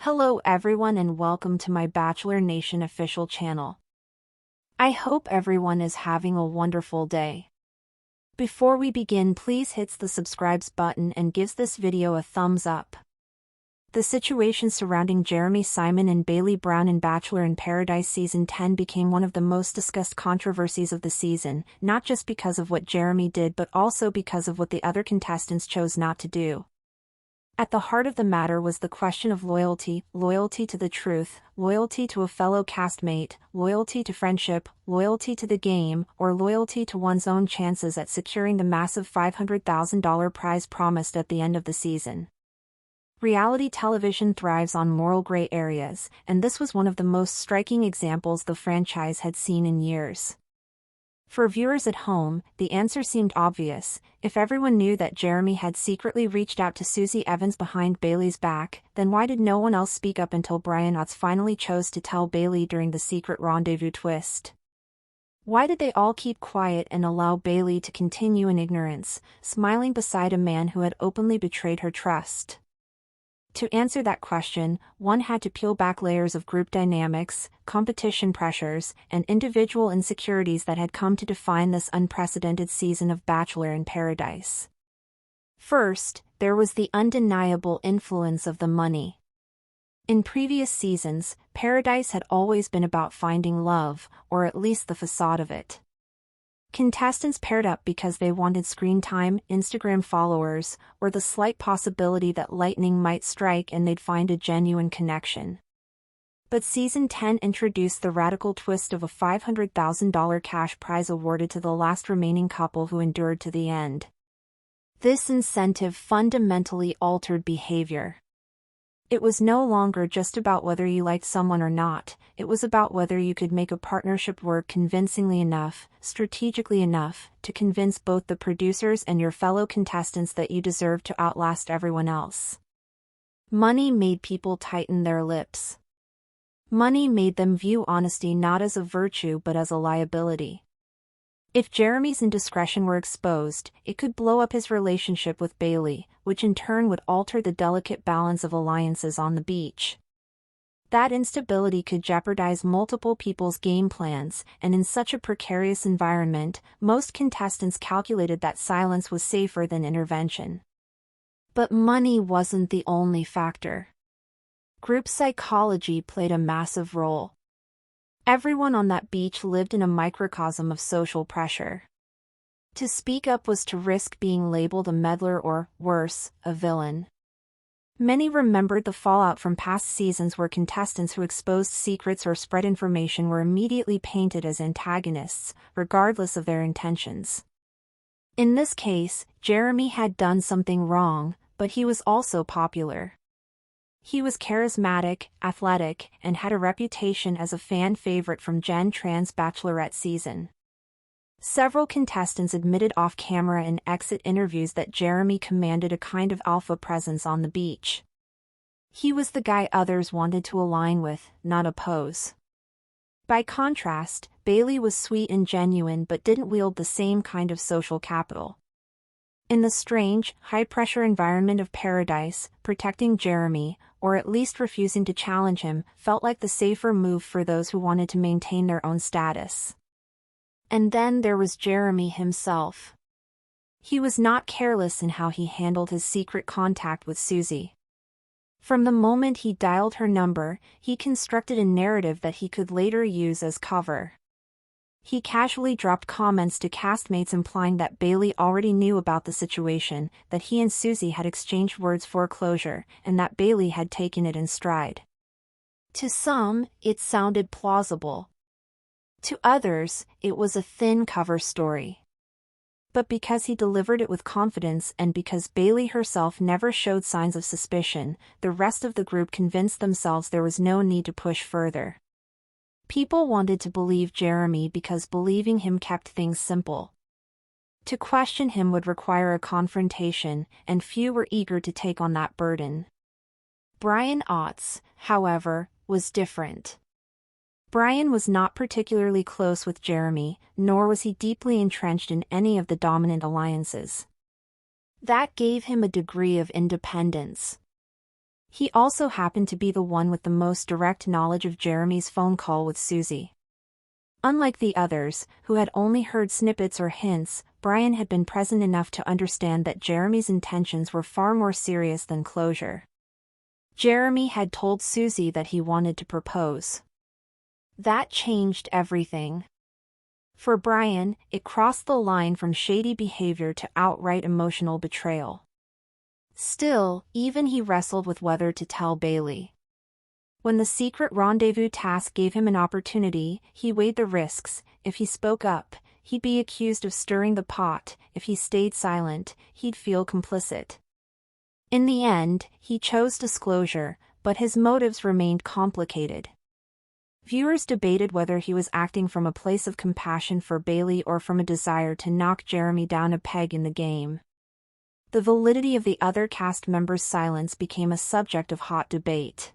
Hello everyone and welcome to my Bachelor Nation official channel. I hope everyone is having a wonderful day. Before we begin, please hit the subscribe button and gives this video a thumbs up. The situation surrounding Jeremy Simon and Bailey Brown in Bachelor in Paradise Season 10 became one of the most discussed controversies of the season, not just because of what Jeremy did but also because of what the other contestants chose not to do. At the heart of the matter was the question of loyalty to the truth, loyalty to a fellow castmate, loyalty to friendship, loyalty to the game, or loyalty to one's own chances at securing the massive $500,000 prize promised at the end of the season. Reality television thrives on moral gray areas, and this was one of the most striking examples the franchise had seen in years. For viewers at home, the answer seemed obvious. If everyone knew that Jeremy had secretly reached out to Susie Evans behind Bailey's back, then why did no one else speak up until Brian Otts finally chose to tell Bailey during the secret rendezvous twist? Why did they all keep quiet and allow Bailey to continue in ignorance, smiling beside a man who had openly betrayed her trust? To answer that question, one had to peel back layers of group dynamics, competition pressures, and individual insecurities that had come to define this unprecedented season of Bachelor in Paradise. First, there was the undeniable influence of the money. In previous seasons, Paradise had always been about finding love, or at least the facade of it. Contestants paired up because they wanted screen time, Instagram followers, or the slight possibility that lightning might strike and they'd find a genuine connection. But Season 10 introduced the radical twist of a $500,000 cash prize awarded to the last remaining couple who endured to the end. This incentive fundamentally altered behavior. It was no longer just about whether you liked someone or not, it was about whether you could make a partnership work convincingly enough, strategically enough, to convince both the producers and your fellow contestants that you deserve to outlast everyone else. Money made people tighten their lips. Money made them view honesty not as a virtue but as a liability. If Jeremy's indiscretion were exposed, it could blow up his relationship with Bailey, which in turn would alter the delicate balance of alliances on the beach. That instability could jeopardize multiple people's game plans, and in such a precarious environment, most contestants calculated that silence was safer than intervention. But money wasn't the only factor. Group psychology played a massive role. Everyone on that beach lived in a microcosm of social pressure. To speak up was to risk being labeled a meddler or, worse, a villain. Many remembered the fallout from past seasons where contestants who exposed secrets or spread information were immediately painted as antagonists, regardless of their intentions. In this case, Jeremy had done something wrong, but he was also popular. He was charismatic, athletic, and had a reputation as a fan favorite from Gen Tran's Bachelorette season. Several contestants admitted off-camera in exit interviews that Jeremy commanded a kind of alpha presence on the beach. He was the guy others wanted to align with, not oppose. By contrast, Bailey was sweet and genuine but didn't wield the same kind of social capital. In the strange, high-pressure environment of Paradise, protecting Jeremy, or at least refusing to challenge him, felt like the safer move for those who wanted to maintain their own status. And then there was Jeremy himself. He was not careless in how he handled his secret contact with Susie. From the moment he dialed her number, he constructed a narrative that he could later use as cover. He casually dropped comments to castmates implying that Bailey already knew about the situation, that he and Susie had exchanged words for closure, and that Bailey had taken it in stride. To some, it sounded plausible. To others, it was a thin cover story. But because he delivered it with confidence and because Bailey herself never showed signs of suspicion, the rest of the group convinced themselves there was no need to push further. People wanted to believe Jeremy because believing him kept things simple. To question him would require a confrontation, and few were eager to take on that burden. Brian Otts, however, was different. Brian was not particularly close with Jeremy, nor was he deeply entrenched in any of the dominant alliances. That gave him a degree of independence. He also happened to be the one with the most direct knowledge of Jeremy's phone call with Susie. Unlike the others, who had only heard snippets or hints, Brian had been present enough to understand that Jeremy's intentions were far more serious than closure. Jeremy had told Susie that he wanted to propose. That changed everything. For Brian, it crossed the line from shady behavior to outright emotional betrayal. Still, even he wrestled with whether to tell Bailey. When the secret rendezvous task gave him an opportunity, he weighed the risks. If he spoke up, he'd be accused of stirring the pot. If he stayed silent, he'd feel complicit. In the end, he chose disclosure, but his motives remained complicated. Viewers debated whether he was acting from a place of compassion for Bailey or from a desire to knock Jeremy down a peg in the game. The validity of the other cast members' silence became a subject of hot debate.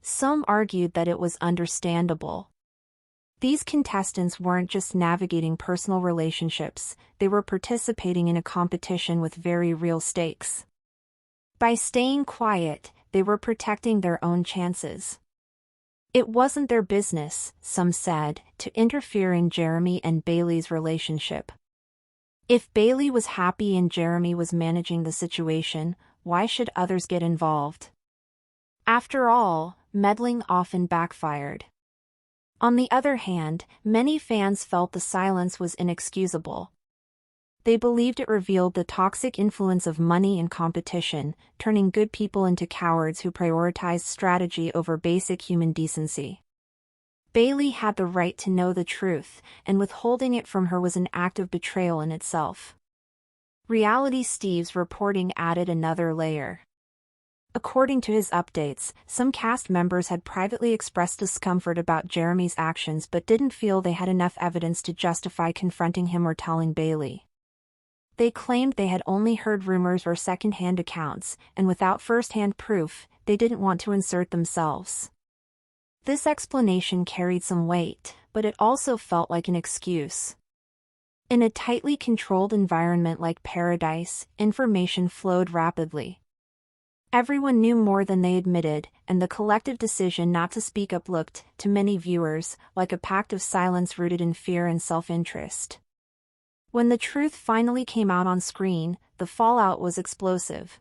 Some argued that it was understandable. These contestants weren't just navigating personal relationships, they were participating in a competition with very real stakes. By staying quiet, they were protecting their own chances. It wasn't their business, some said, to interfere in Jeremy and Bailey's relationship. If Bailey was happy and Jeremy was managing the situation, why should others get involved? After all, meddling often backfired. On the other hand, many fans felt the silence was inexcusable. They believed it revealed the toxic influence of money and competition, turning good people into cowards who prioritized strategy over basic human decency. Bailey had the right to know the truth, and withholding it from her was an act of betrayal in itself. Reality Steve's reporting added another layer. According to his updates, some cast members had privately expressed discomfort about Jeremy's actions but didn't feel they had enough evidence to justify confronting him or telling Bailey. They claimed they had only heard rumors or second-hand accounts, and without first-hand proof, they didn't want to insert themselves. This explanation carried some weight, but it also felt like an excuse. In a tightly controlled environment like Paradise, information flowed rapidly. Everyone knew more than they admitted, and the collective decision not to speak up looked, to many viewers, like a pact of silence rooted in fear and self-interest. When the truth finally came out on screen, the fallout was explosive.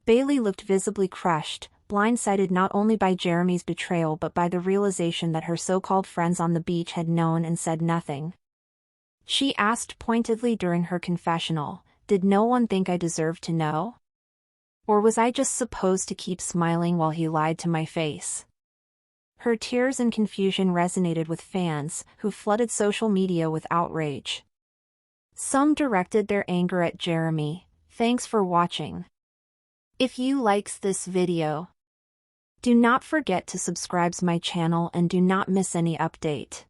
Bailey looked visibly crushed, blindsided not only by Jeremy's betrayal but by the realization that her so-called friends on the beach had known and said nothing. She asked pointedly during her confessional, "Did no one think I deserved to know? Or was I just supposed to keep smiling while he lied to my face?" Her tears and confusion resonated with fans, who flooded social media with outrage. Some directed their anger at Jeremy. Thanks for watching. If you likes this video, do not forget to subscribe to my channel and do not miss any update.